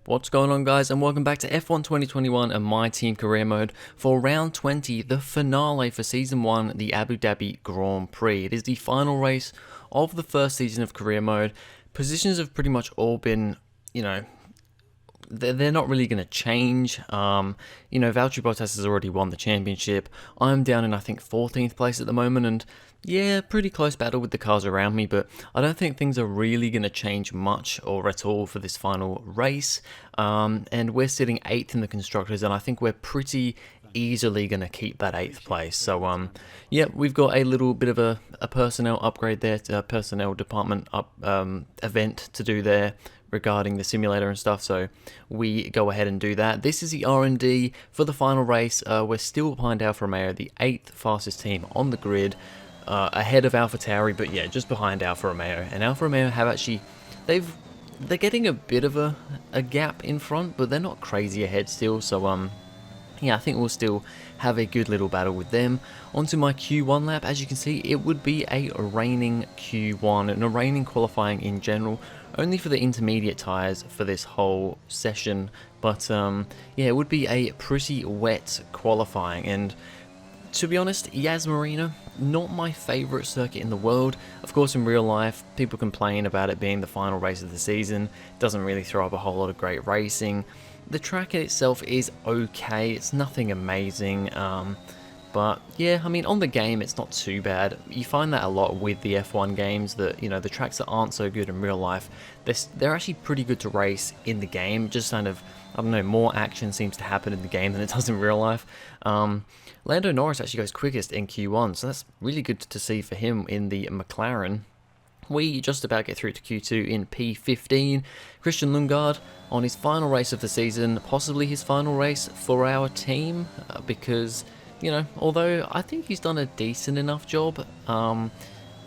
What's going on, guys, and welcome back to F1 2021 and My Team Career Mode for round 20, the finale for season 1, the Abu Dhabi Grand Prix. It is the final race of the first season of career mode. Positions have pretty much all been, they're not really going to change. Valtteri Bottas has already won the championship. I'm down in, I think, 14th place at the moment, and yeah, pretty close battle with the cars around me, but I don't think things are really going to change much or at all for this final race. And we're sitting 8th in the Constructors, and I think we're pretty easily going to keep that 8th place. So, yeah, we've got a little bit of a personnel upgrade there, to personnel department event to do there regarding the simulator and stuff, so we go ahead and do that. This is the R&D for the final race. We're still behind Alfa Romeo, the 8th fastest team on the grid, ahead of AlphaTauri, but yeah, just behind Alfa Romeo. And Alfa Romeo have actually, they're getting a bit of a gap in front, but they're not crazy ahead still, so yeah, I think we'll still have a good little battle with them. Onto my Q1 lap. As you can see, it would be a raining Q1 and a raining qualifying in general, only for the intermediate tyres for this whole session. But yeah, it would be a pretty wet qualifying, and to be honest, Yas Marina, not my favourite circuit in the world. Of course, in real life, people complain about it being the final race of the season. Doesn't really throw up a whole lot of great racing. The track itself is okay, it's nothing amazing, but yeah, I mean, on the game it's not too bad. You find that a lot with the F1 games, that, the tracks that aren't so good in real life, they're actually pretty good to race in the game. Just kind of, I don't know, more action seems to happen in the game than it does in real life. Lando Norris actually goes quickest in Q1, so that's really good to see for him in the McLaren. We just about get through to Q2 in P15. Christian Lundgaard on his final race of the season, possibly his final race for our team, because, although I think he's done a decent enough job,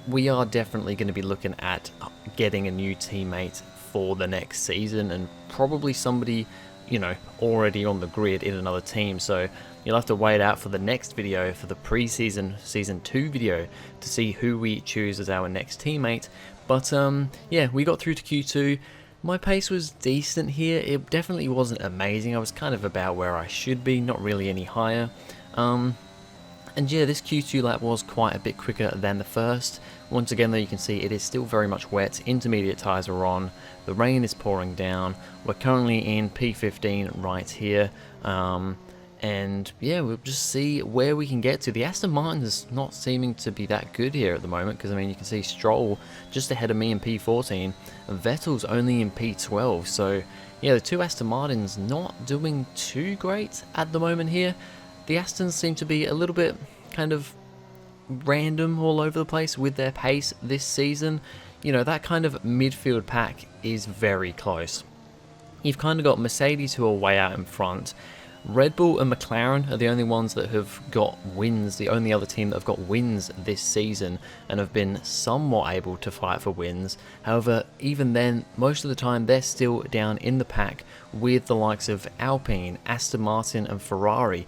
we are definitely going to be looking at getting a new teammate for the next season, and probably somebody, already on the grid in another team. So you'll have to wait out for the next video, for the pre-season season 2 video, to see who we choose as our next teammate. But yeah, we got through to Q2. My pace was decent here. It definitely wasn't amazing. I was kind of about where I should be, not really any higher. And yeah, this Q2 lap was quite a bit quicker than the first. Once again, though, you can see it is still very much wet. Intermediate tyres are on. The rain is pouring down. We're currently in P15 right here. And yeah, we'll just see where we can get to. The Aston Martin is not seeming to be that good here at the moment, because I mean, you can see Stroll just ahead of me in P14, and Vettel's only in P12. So yeah, the two Aston Martins not doing too great at the moment here. The Astons seem to be a little bit kind of random all over the place with their pace this season. That kind of midfield pack is very close. You've kind of got Mercedes, who are way out in front. Red Bull and McLaren are the only ones that have got wins, the only other team that have got wins this season and have been somewhat able to fight for wins. However, even then, most of the time they're still down in the pack with the likes of Alpine, Aston Martin and Ferrari.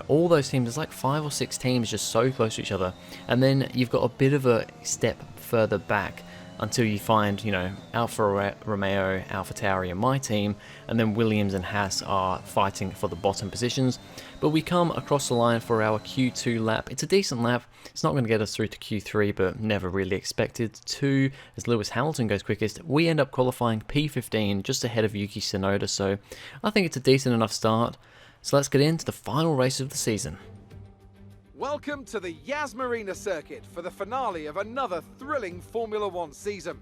All those teams, there's like 5 or 6 teams just so close to each other. And then you've got a bit of a step further back until you find, Alfa Romeo, AlphaTauri and my team, and then Williams and Haas are fighting for the bottom positions. But we come across the line for our Q2 lap. It's a decent lap. It's not going to get us through to Q3, but never really expected to, as Lewis Hamilton goes quickest. We end up qualifying P15, just ahead of Yuki Tsunoda, so I think it's a decent enough start. So let's get into the final race of the season. Welcome to the Yas Marina circuit for the finale of another thrilling Formula One season.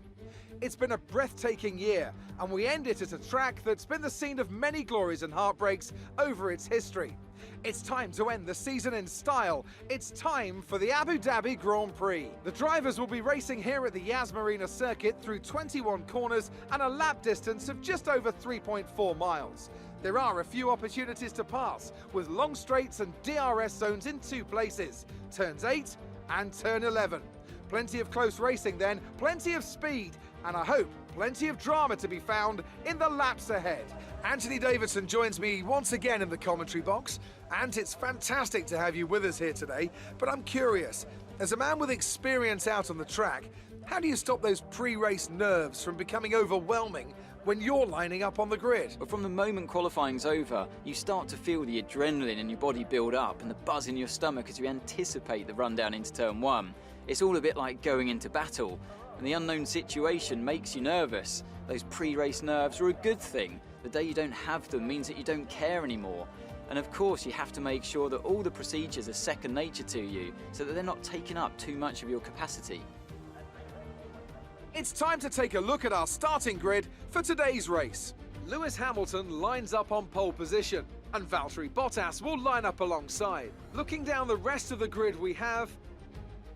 It's been a breathtaking year, and we end it at a track that's been the scene of many glories and heartbreaks over its history. It's time to end the season in style. It's time for the Abu Dhabi Grand Prix. The drivers will be racing here at the Yas Marina circuit through 21 corners and a lap distance of just over 3.4 miles. There are a few opportunities to pass, with long straights and DRS zones in 2 places, turns 8 and turn 11. Plenty of close racing then, plenty of speed, and I hope plenty of drama to be found in the laps ahead. Anthony Davidson joins me once again in the commentary box, and it's fantastic to have you with us here today, but I'm curious, as a man with experience out on the track, how do you stop those pre-race nerves from becoming overwhelming when you're lining up on the grid? But from the moment qualifying's over, you start to feel the adrenaline in your body build up and the buzz in your stomach as you anticipate the rundown into turn 1. It's all a bit like going into battle, and the unknown situation makes you nervous. Those pre-race nerves are a good thing. The day you don't have them means that you don't care anymore. And of course, you have to make sure that all the procedures are second nature to you, so that they're not taking up too much of your capacity. It's time to take a look at our starting grid for today's race. Lewis Hamilton lines up on pole position, and Valtteri Bottas will line up alongside. Looking down the rest of the grid, we have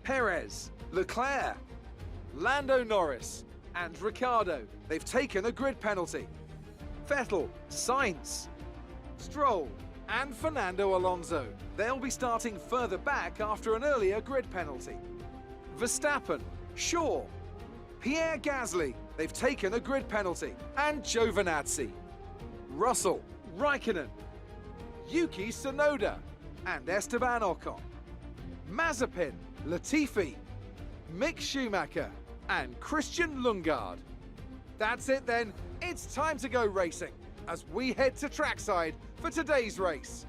Perez, Leclerc, Lando Norris, and Ricciardo. They've taken a grid penalty. Vettel, Sainz, Stroll, and Fernando Alonso. They'll be starting further back after an earlier grid penalty. Verstappen, Shaw, Pierre Gasly, they've taken a grid penalty, and Giovinazzi, Russell, Raikkonen, Yuki Tsunoda, and Esteban Ocon, Mazepin, Latifi, Mick Schumacher, and Christian Lundgaard. That's it then, it's time to go racing as we head to trackside for today's race.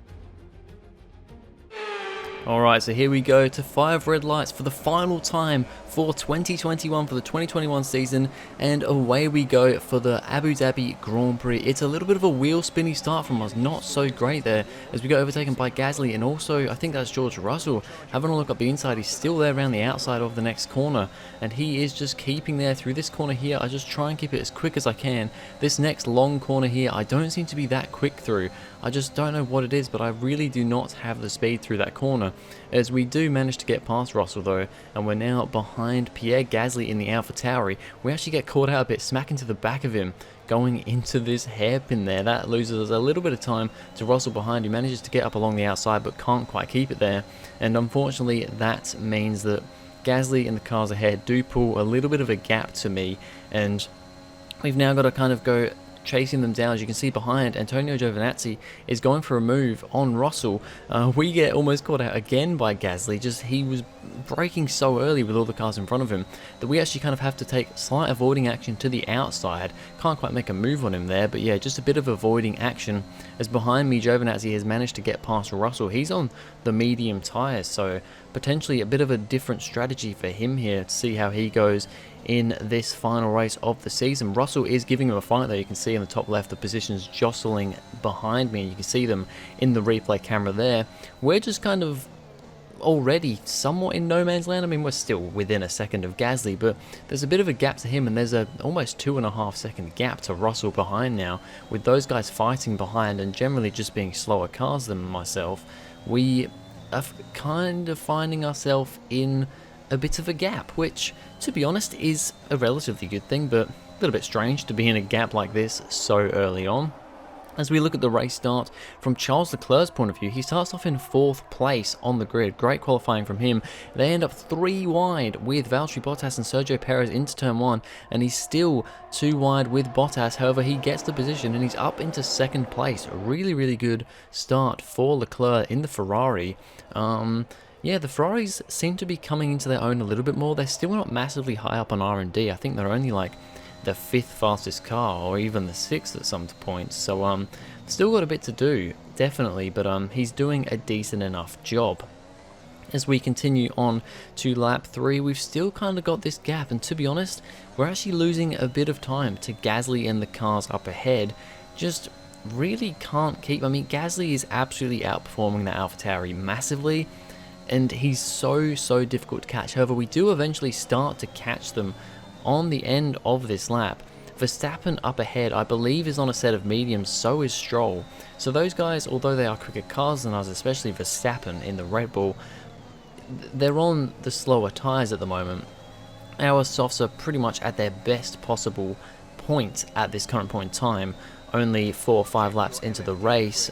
Alright, so here we go to 5 red lights for the final time for 2021, for the 2021 season, and away we go for the Abu Dhabi Grand Prix. It's a little bit of a wheel spinny start from us, not so great there, as we got overtaken by Gasly, and also I think that's George Russell. Having a look up the inside, he's still there around the outside of the next corner, and he is just keeping there through this corner here. I just try and keep it as quick as I can. This next long corner here, I don't seem to be that quick through. I just don't know what it is, but I really do not have the speed through that corner, as we do manage to get past Russell though, and we're now behind Pierre Gasly in the AlphaTauri. We actually get caught out a bit, smack into the back of him, going into this hairpin there. That loses us a little bit of time to Russell behind, who manages to get up along the outside but can't quite keep it there, and unfortunately that means that Gasly and the cars ahead do pull a little bit of a gap to me, and we've now got to kind of go chasing them down. As you can see behind, Antonio Giovinazzi is going for a move on Russell. We get almost caught out again by Gasly. Just he was braking so early with all the cars in front of him that we actually kind of have to take slight avoiding action to the outside. Can't quite make a move on him there, but yeah, just a bit of avoiding action, as behind me Giovinazzi has managed to get past Russell. He's on the medium tyres, so potentially a bit of a different strategy for him here to see how he goes in this final race of the season. Russell is giving him a fight though. You can see in the top left the positions jostling behind me, and you can see them in the replay camera there. We're just kind of already somewhat in no man's land. I mean, we're still within a second of Gasly, but there's a bit of a gap to him, and there's a almost 2.5 second gap to Russell behind now, with those guys fighting behind and generally just being slower cars than myself. We are kind of finding ourselves in a bit of a gap, which, to be honest, is a relatively good thing, but a little bit strange to be in a gap like this so early on. As we look at the race start from Charles Leclerc's point of view, he starts off in 4th place on the grid. Great qualifying from him. They end up 3 wide with Valtteri Bottas and Sergio Perez into turn 1, and he's still 2 wide with Bottas. However, he gets the position and he's up into 2nd place. A really, really good start for Leclerc in the Ferrari. Yeah, the Ferraris seem to be coming into their own a little bit more. They're still not massively high up on R&D. I think they're only like the 5th fastest car, or even the 6th at some points. So still got a bit to do, definitely, but he's doing a decent enough job. As we continue on to lap 3, we've still kind of got this gap, and to be honest, we're actually losing a bit of time to Gasly and the cars up ahead. Just really can't keep. I mean, Gasly is absolutely outperforming the AlphaTauri massively, and he's so difficult to catch. However, we do eventually start to catch them on the end of this lap. Verstappen up ahead, I believe, is on a set of mediums, so is Stroll. So those guys, although they are quicker cars than us, especially Verstappen in the Red Bull, they're on the slower tyres at the moment. Our softs are pretty much at their best possible point at this current point in time, only 4 or 5 laps into the race.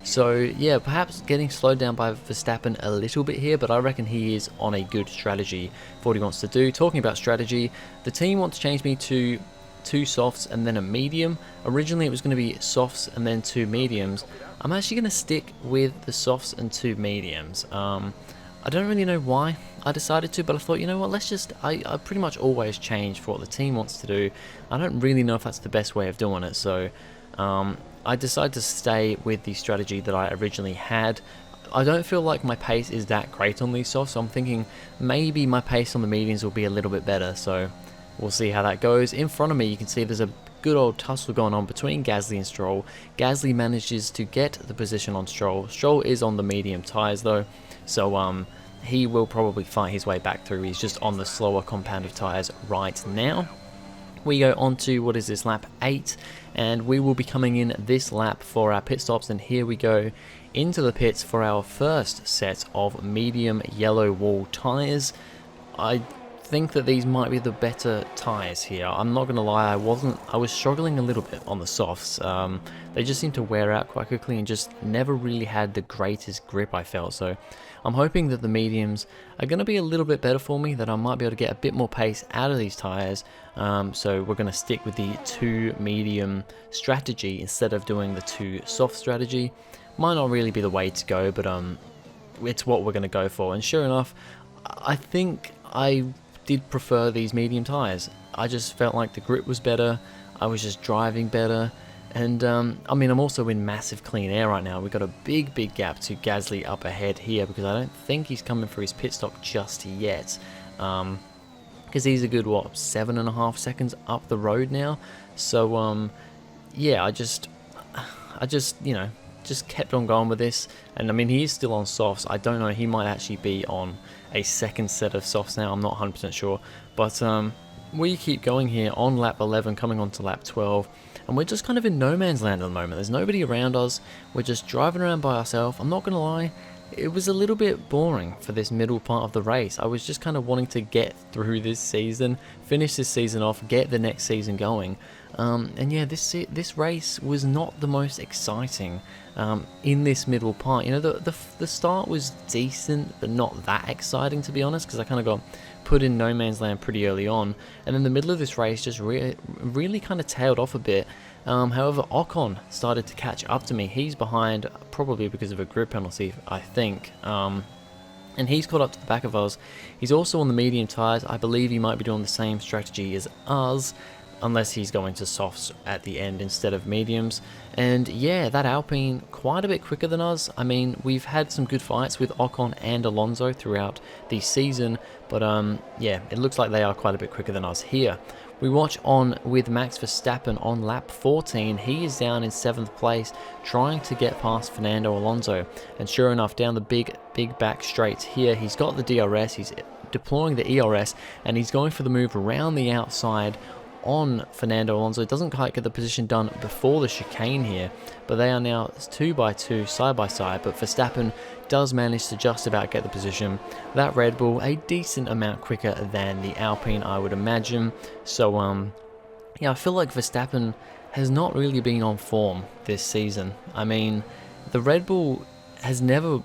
So yeah, perhaps getting slowed down by Verstappen a little bit here, but I reckon he is on a good strategy for what he wants to do. Talking about strategy, the team wants to change me to 2 softs and then a medium. Originally it was going to be softs and then 2 mediums. I'm actually going to stick with the softs and 2 mediums. I don't really know why. I decided to, but I thought, you know what, let's just, I pretty much always change for what the team wants to do. I don't really know if that's the best way of doing it, so I decided to stay with the strategy that I originally had. I don't feel like my pace is that great on these softs, so I'm thinking maybe my pace on the mediums will be a little bit better, so we'll see how that goes. In front of me, you can see there's a good old tussle going on between Gasly and Stroll. Gasly manages to get the position on Stroll. Stroll is on the medium tyres though, so he will probably fight his way back through. He's just on the slower compound of tyres right now. We go on to, what is this, lap 8, and we will be coming in this lap for our pit stops, and here we go into the pits for our first set of medium yellow wall tyres. I think that these might be the better tyres here. I'm not gonna lie, I was struggling a little bit on the softs. They just seemed to wear out quite quickly and just never really had the greatest grip, I felt. So I'm hoping that the mediums are gonna be a little bit better for me, that I might be able to get a bit more pace out of these tyres. So we're gonna stick with the 2 medium strategy instead of doing the 2 soft strategy. Might not really be the way to go, but it's what we're gonna go for. And sure enough, I think I did prefer these medium tyres. I just felt like the grip was better, I was just driving better, and I mean, I'm also in massive clean air right now. We've got a big gap to Gasly up ahead here, because I don't think he's coming for his pit stop just yet, because he's a good, what, 7.5 seconds up the road now. So yeah, I just you know, just kept on going with this. And I mean, he is still on softs. I don't know, he might actually be on a second set of softs now, I'm not 100% sure, but we keep going here on lap 11, coming on to lap 12, and we're just kind of in no man's land at the moment. There's nobody around us, we're just driving around by ourselves. I'm not gonna lie, it was a little bit boring for this middle part of the race. I was just kind of wanting to get through this season, finish this season off, get the next season going. And yeah, this race was not the most exciting in this middle part. You know, the start was decent, but not that exciting, to be honest, because I kind of got put in no man's land pretty early on, and then the middle of this race just really kind of tailed off a bit. However, Ocon started to catch up to me. He's behind, probably because of a grid penalty, I think. And he's caught up to the back of us. He's also on the medium tyres. I believe he might be doing the same strategy as us, unless he's going to softs at the end instead of mediums. And yeah, that Alpine quite a bit quicker than us. I mean, we've had some good fights with Ocon and Alonso throughout the season, but yeah, it looks like they are quite a bit quicker than us here. We watch on with Max Verstappen on lap 14. He is down in 7th place, trying to get past Fernando Alonso. And sure enough, down the big back straights here, he's got the DRS, he's deploying the ERS, and he's going for the move around the outside on Fernando Alonso. Doesn't quite get the position done before the chicane here, but they are now 2 by 2 side by side, but Verstappen does manage to just about get the position. That Red Bull a decent amount quicker than the Alpine, I would imagine. So yeah, I feel like Verstappen has not really been on form this season. I mean, the Red Bull has never,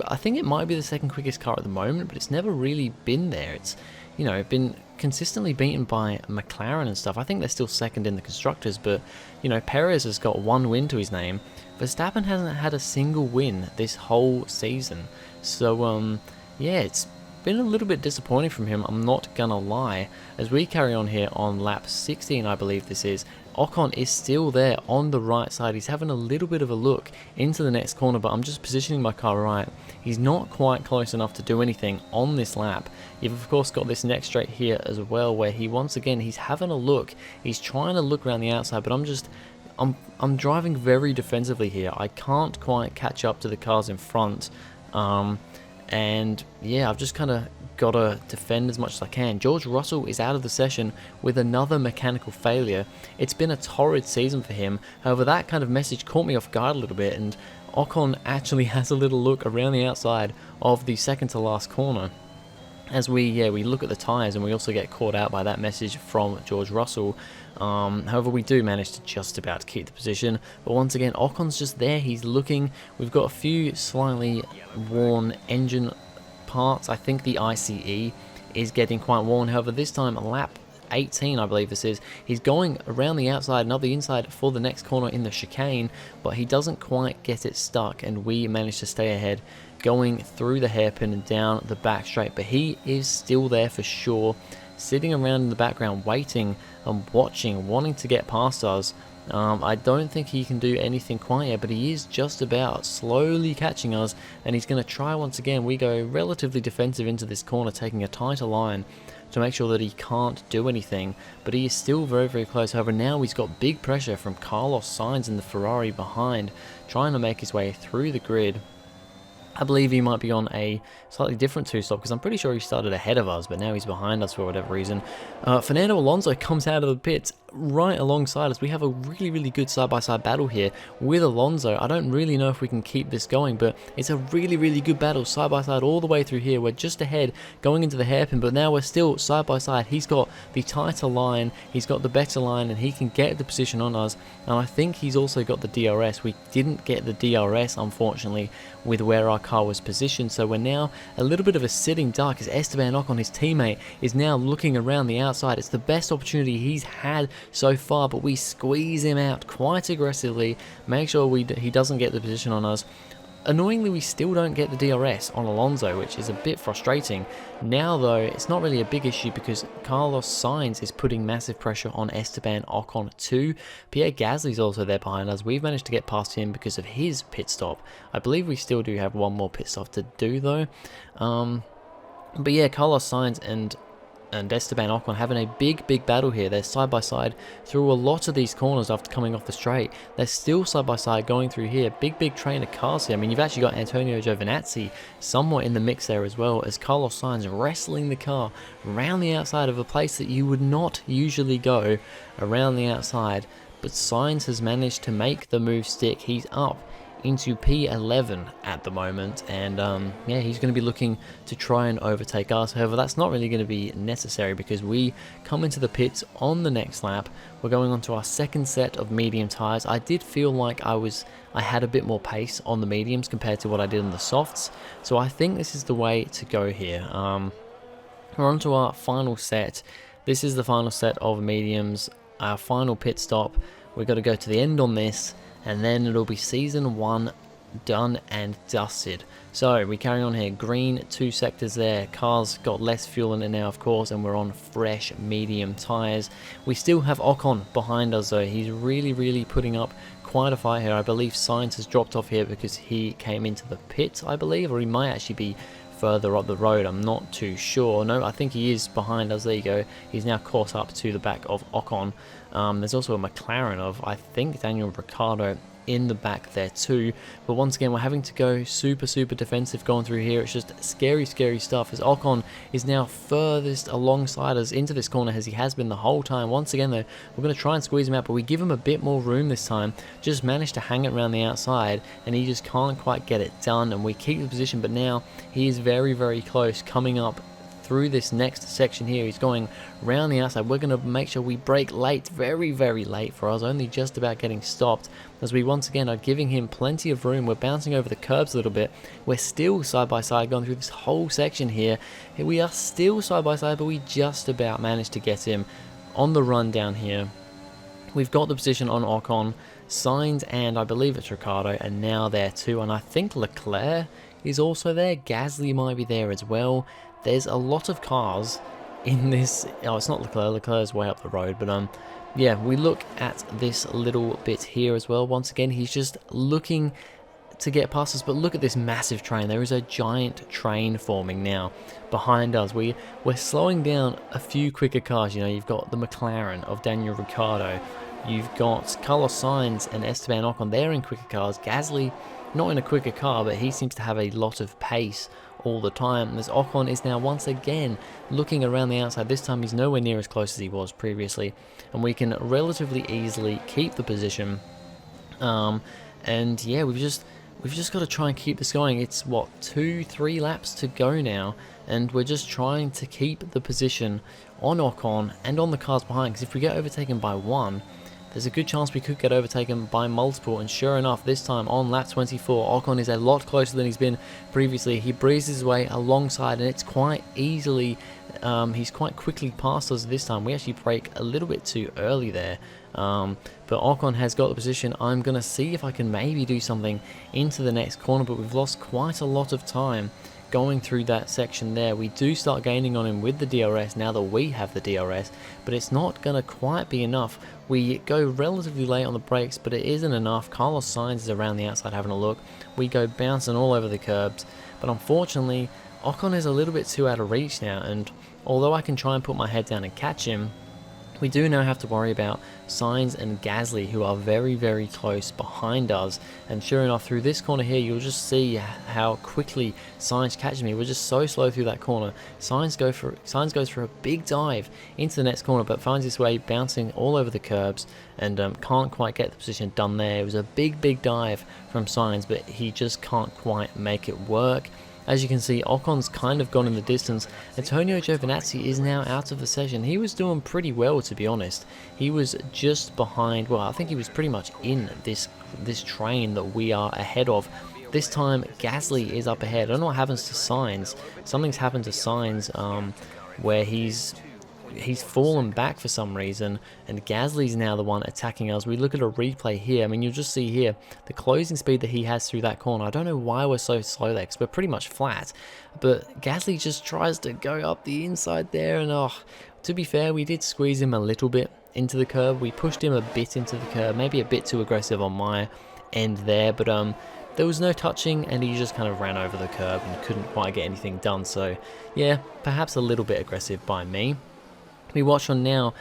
I think it might be the second quickest car at the moment, but it's never really been there. It's, you know, been consistently beaten by McLaren and stuff. I think they're still second in the constructors, but you know, Perez has got 1 win to his name. Verstappen hasn't had a single win this whole season. So yeah, it's been a little bit disappointing from him, I'm not gonna lie. As we carry on here on lap 16, I believe this is, Ocon is still there on the right side. He's having a little bit of a look into the next corner, but I'm just positioning my car right. He's not quite close enough to do anything on this lap. You've of course got this next straight here as well, where he once again, he's having a look. He's trying to look around the outside, but I'm driving very defensively here. I can't quite catch up to the cars in front. And yeah, I've just kind of got to defend as much as I can. George Russell is out of the session with another mechanical failure. It's been a torrid season for him. However, that kind of message caught me off guard a little bit, and Ocon actually has a little look around the outside of the second to last corner. As we look at the tyres, and we also get caught out by that message from George Russell. However, we do manage to just about keep the position, but once again, Ocon's just there, he's looking. We've got a few slightly worn engine parts. I think the ICE is getting quite worn. However, this time, lap 18, I believe this is, he's going around the outside, not the inside, for the next corner in the chicane, but he doesn't quite get it stuck, and we manage to stay ahead, going through the hairpin and down the back straight, but he is still there for sure, sitting around in the background waiting and watching, wanting to get past us. I don't think he can do anything quite yet, but he is just about slowly catching us, and he's going to try once again. We go relatively defensive into this corner, taking a tighter line to make sure that he can't do anything, but he is still very, very close. However, now he's got big pressure from Carlos Sainz in the Ferrari behind, trying to make his way through the grid. I believe he might be on a slightly different two-stop, because I'm pretty sure he started ahead of us, but now he's behind us for whatever reason. Fernando Alonso comes out of the pits right alongside us. We have a really, really good side-by-side battle here with Alonso. I don't really know if we can keep this going, but it's a really, really good battle side-by-side all the way through here. We're just ahead going into the hairpin, but now we're still side-by-side. He's got the tighter line, he's got the better line, and he can get the position on us, and I think he's also got the DRS. We didn't get the DRS, unfortunately, with where our car was positioned, so we're now a little bit of a sitting duck as Esteban Ocon, his teammate, is now looking around the outside. It's the best opportunity he's had so far, but we squeeze him out quite aggressively, make sure he doesn't get the position on us. Annoyingly, we still don't get the DRS on Alonso, which is a bit frustrating. Now though, it's not really a big issue because Carlos Sainz is putting massive pressure on Esteban Ocon too. Pierre Gasly's also there behind us. We've managed to get past him because of his pit stop. I believe we still do have one more pit stop to do though. But yeah, Carlos Sainz and Esteban Ocon having a big battle here. They're side by side through a lot of these corners after coming off the straight. They're still side by side going through here. Big train of cars here. I mean, you've actually got Antonio Giovinazzi somewhat in the mix there as well, as Carlos Sainz wrestling the car around the outside of a place that you would not usually go around the outside. But Sainz has managed to make the move stick. He's up into P11 at the moment, and yeah, he's going to be looking to try and overtake us. However, that's not really going to be necessary because we come into the pits on the next lap. We're going on to our second set of medium tyres. I did feel like I had a bit more pace on the mediums compared to what I did on the softs, so I think this is the way to go here. We're on to our final set. This is the final set of mediums, our final pit stop. We've got to go to the end on this, and then it'll be season 1 done and dusted. So we carry on here, green 2 sectors there, cars got less fuel in it now of course, and we're on fresh medium tyres. We still have Ocon behind us though. He's really putting up quite a fight here. I believe Sainz has dropped off here because he came into the pit, I believe, or he might actually be further up the road, I'm not too sure. No, I think he is behind us. There you go. He's now caught up to the back of Ocon. There's also a McLaren of, I think, Daniel Ricciardo in the back there too. But once again, we're having to go super defensive going through here. It's just scary stuff as Ocon is now furthest alongside us into this corner as he has been the whole time. Once again though, we're going to try and squeeze him out, but we give him a bit more room this time. Just managed to hang it around the outside and he just can't quite get it done, and we keep the position, but now he is very close coming up through this next section here. He's going round the outside. We're going to make sure we brake late, very late for us, only just about getting stopped, as we once again are giving him plenty of room. We're bouncing over the curbs a little bit. We're still side by side going through this whole section here. We are still side by side, but we just about managed to get him on the run down here. We've got the position on Ocon, Sainz, and I believe it's Ricciardo, and now there too, and I think Leclerc is also there. Gasly might be there as well. There's a lot of cars in this. Oh, it's not Leclerc. Leclerc's way up the road, but yeah, we look at this little bit here as well. Once again, he's just looking to get past us, but look at this massive train. There is a giant train forming now behind us. We're slowing down a few quicker cars. You know, you've got the McLaren of Daniel Ricciardo. You've got Carlos Sainz and Esteban Ocon. They're in quicker cars. Gasly, not in a quicker car, but he seems to have a lot of pace all the time. This Ocon is now once again looking around the outside. This time he's nowhere near as close as he was previously, and we can relatively easily keep the position. And yeah, we've just got to try and keep this going. It's what, 2-3 laps to go now, and we're just trying to keep the position on Ocon and on the cars behind, because if we get overtaken by one, there's a good chance we could get overtaken by multiple. And sure enough, this time on lap 24, Ocon is a lot closer than he's been previously. He breezes his way alongside, and it's quite easily, he's quite quickly past us this time. We actually brake a little bit too early there. But Ocon has got the position. I'm going to see if I can maybe do something into the next corner, but we've lost quite a lot of time going through that section there. We do start gaining on him with the DRS now that we have the DRS, but it's not going to quite be enough. We go relatively late on the brakes, but it isn't enough. Carlos Sainz is around the outside having a look. We go bouncing all over the curbs, but unfortunately Ocon is a little bit too out of reach now, and although I can try and put my head down and catch him, we do now have to worry about Sainz and Gasly, who are very, very close behind us. And sure enough, through this corner here, you'll just see how quickly Sainz catches me. We're just so slow through that corner. Sainz goes for a big dive into the next corner, but finds his way bouncing all over the curbs and can't quite get the position done there. It was a big, big dive from Sainz, but he just can't quite make it work. As you can see, Ocon's kind of gone in the distance. Antonio Giovinazzi is now out of the session. He was doing pretty well, to be honest. He was just behind, well, I think he was pretty much in this train that we are ahead of. This time, Gasly is up ahead. I don't know what happens to Sainz. Something's happened to Sainz where he's fallen back for some reason, and Gasly's now the one attacking us. We look at a replay here. I mean, you'll just see here the closing speed that he has through that corner. I don't know why we're so slow there, because we're pretty much flat, but Gasly just tries to go up the inside there, and to be fair, we did squeeze him a little bit into the curb. We pushed him a bit into the curb, maybe a bit too aggressive on my end there, but there was no touching, and he just kind of ran over the curb and couldn't quite get anything done. So yeah, perhaps a little bit aggressive by me. We watch on now,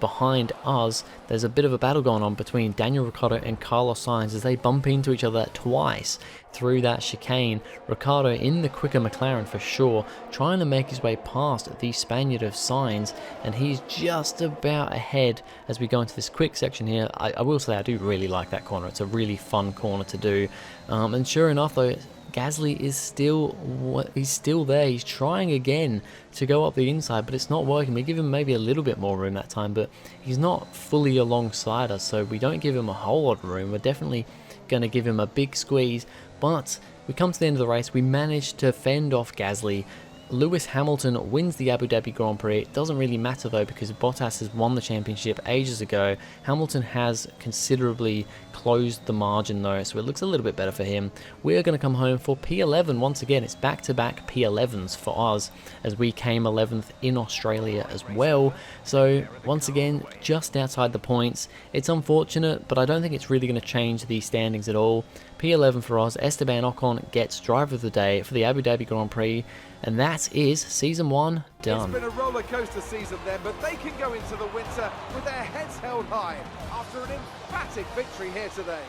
behind us, there's a bit of a battle going on between Daniel Ricciardo and Carlos Sainz as they bump into each other twice through that chicane. Ricciardo in the quicker McLaren for sure, trying to make his way past the Spaniard of Sainz, and he's just about ahead as we go into this quick section here. I will say I do really like that corner. It's a really fun corner to do, and sure enough though, Gasly is still there. He's trying again to go up the inside, but it's not working. We give him maybe a little bit more room that time, but he's not fully alongside us, so we don't give him a whole lot of room. We're definitely going to give him a big squeeze, but we come to the end of the race. We managed to fend off Gasly. Lewis Hamilton wins the Abu Dhabi Grand Prix. It doesn't really matter though, because Bottas has won the championship ages ago. Hamilton has considerably closed the margin though, so it looks a little bit better for him. We're going to come home for P11 once again. It's back-to-back P11s for us, as we came 11th in Australia as well. So once again, just outside the points. It's unfortunate, but I don't think it's really going to change the standings at all. P11 for us. Esteban Ocon gets driver of the day for the Abu Dhabi Grand Prix, and that is season 1 done. It's been a roller coaster season then, but they can go into the winter with their heads held high after an emphatic victory here today.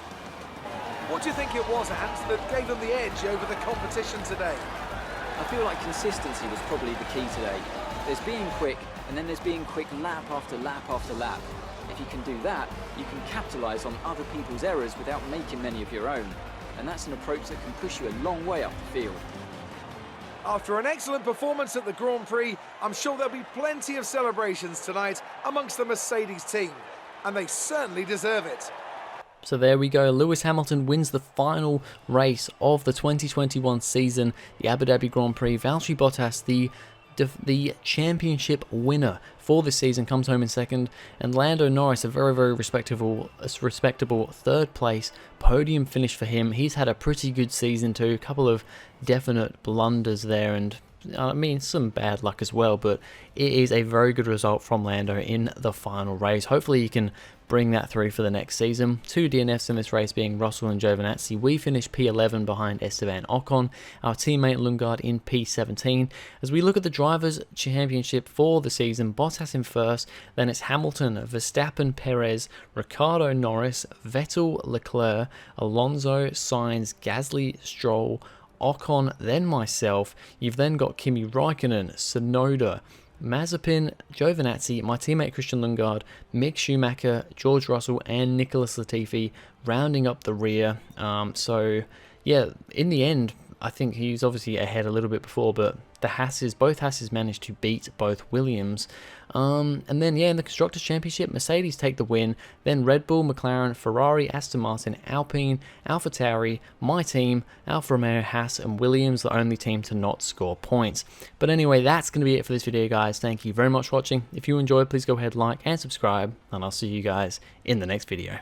What do you think it was, Ant, that gave them the edge over the competition today? I feel like consistency was probably the key today. There's being quick, and then there's being quick lap after lap after lap. If you can do that, you can capitalise on other people's errors without making many of your own. And that's an approach that can push you a long way up the field. After an excellent performance at the Grand Prix, I'm sure there'll be plenty of celebrations tonight amongst the Mercedes team. And they certainly deserve it. So there we go, Lewis Hamilton wins the final race of the 2021 season, the Abu Dhabi Grand Prix. Valtteri Bottas, the championship winner for this season, comes home in second, and Lando Norris, a very, very respectable third place podium finish for him. He's had a pretty good season too, a couple of definite blunders there, and I mean some bad luck as well, but it is a very good result from Lando in the final race. Hopefully he can bring that through for the next season. 2 DNFs in this race being Russell and Giovinazzi. We finished P11 behind Esteban Ocon, our teammate Lundgaard in P17. As we look at the Drivers' Championship for the season, Bottas in first, then it's Hamilton, Verstappen, Perez, Ricciardo, Norris, Vettel, Leclerc, Alonso, Sainz, Gasly, Stroll, Ocon, then myself. You've then got Kimi Raikkonen, Tsunoda, Mazepin, Giovinazzi, my teammate Christian Lundgaard, Mick Schumacher, George Russell, and Nicholas Latifi rounding up the rear. So yeah, in the end, I think he was obviously ahead a little bit before, but both Hasses managed to beat both Williams. And then, yeah, in the Constructors' Championship, Mercedes take the win, then Red Bull, McLaren, Ferrari, Aston Martin, Alpine, AlphaTauri, my team, Alfa Romeo, Haas, and Williams, the only team to not score points. But anyway, that's going to be it for this video, guys. Thank you very much for watching. If you enjoyed, please go ahead, like, and subscribe, and I'll see you guys in the next video.